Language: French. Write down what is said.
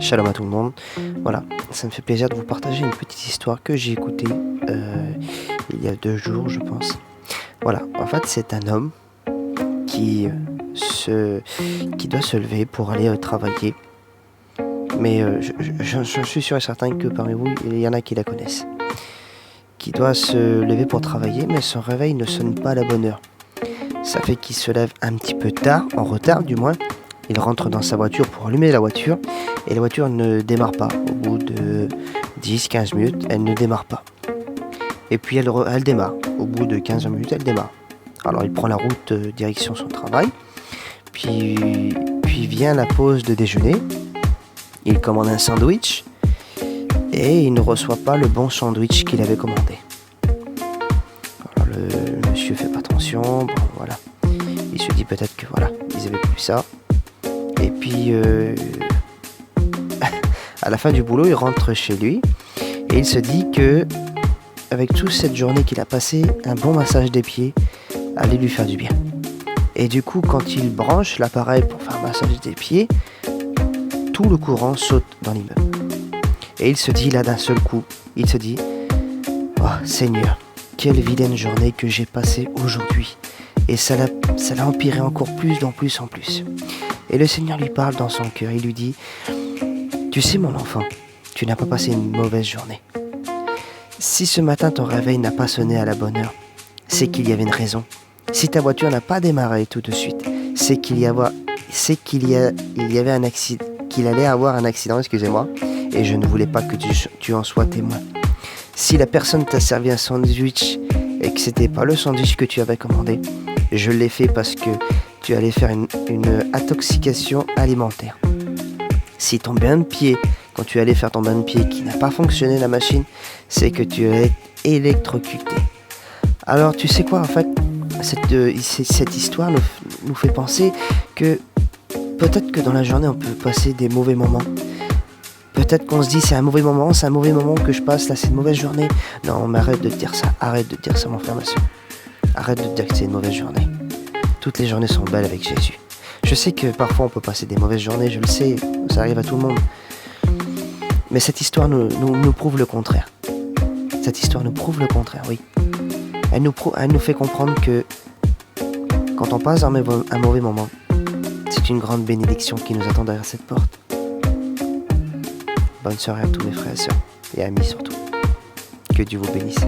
Shalom à tout le monde. Voilà, ça me fait plaisir de vous partager une petite histoire que j'ai écoutée il y a 2 jours, je pense. Voilà, en fait, c'est un homme qui, se, qui doit se lever pour aller travailler. Mais je suis sûr et certain que parmi vous, il y en a qui la connaissent. Qui doit se lever pour travailler, mais son réveil ne sonne pas à la bonne heure. Ça fait qu'il se lève un petit peu tard, en retard du moins. Il rentre dans sa voiture pour allumer la voiture et la voiture ne démarre pas. Au bout de 10-15 minutes, elle ne démarre pas. Et puis elle démarre. Au bout de 15 minutes, elle démarre. Alors il prend la route direction son travail. Puis vient la pause de déjeuner. Il commande un sandwich et il ne reçoit pas le bon sandwich qu'il avait commandé. Alors le monsieur fait pas attention. Bon, voilà. Il se dit peut-être que voilà, ils avaient plus ça. Et puis, à la fin du boulot, il rentre chez lui et il se dit que, avec toute cette journée qu'il a passée, un bon massage des pieds allait lui faire du bien. Et du coup, quand il branche l'appareil pour faire un massage des pieds, tout le courant saute dans l'immeuble. Et il se dit là d'un seul coup, il se dit « Oh Seigneur, quelle vilaine journée que j'ai passée aujourd'hui !» Et ça l'a empiré encore plus en plus. Et le Seigneur lui parle dans son cœur, il lui dit « Tu sais mon enfant, tu n'as pas passé une mauvaise journée. Si ce matin ton réveil n'a pas sonné à la bonne heure, c'est qu'il y avait une raison. Si ta voiture n'a pas démarré tout de suite, c'est qu'il y avait un accident, qu'il allait avoir un accident, excusez-moi, et je ne voulais pas que tu en sois témoin. Si la personne t'a servi un sandwich et que c'était pas le sandwich que tu avais commandé, je l'ai fait parce que tu allais faire une intoxication alimentaire. Si ton bain de pied, quand tu allais faire ton bain de pied qui n'a pas fonctionné la machine, c'est que tu es électrocuté. Alors tu sais quoi en fait, cette histoire nous fait penser que peut-être que dans la journée on peut passer des mauvais moments. Peut-être qu'on se dit c'est un mauvais moment que je passe là, c'est une mauvaise journée. Non mais arrête de te dire ça, mon frère, ma soeur. Arrête de te dire que c'est une mauvaise journée. Toutes les journées sont belles avec Jésus. Je sais que parfois on peut passer des mauvaises journées, je le sais, ça arrive à tout le monde. Mais cette histoire nous prouve le contraire. Cette histoire nous prouve le contraire, oui. Elle nous fait comprendre que quand on passe un mauvais moment, c'est une grande bénédiction qui nous attend derrière cette porte. Bonne soirée à tous mes frères et sœurs, et amis surtout. Que Dieu vous bénisse.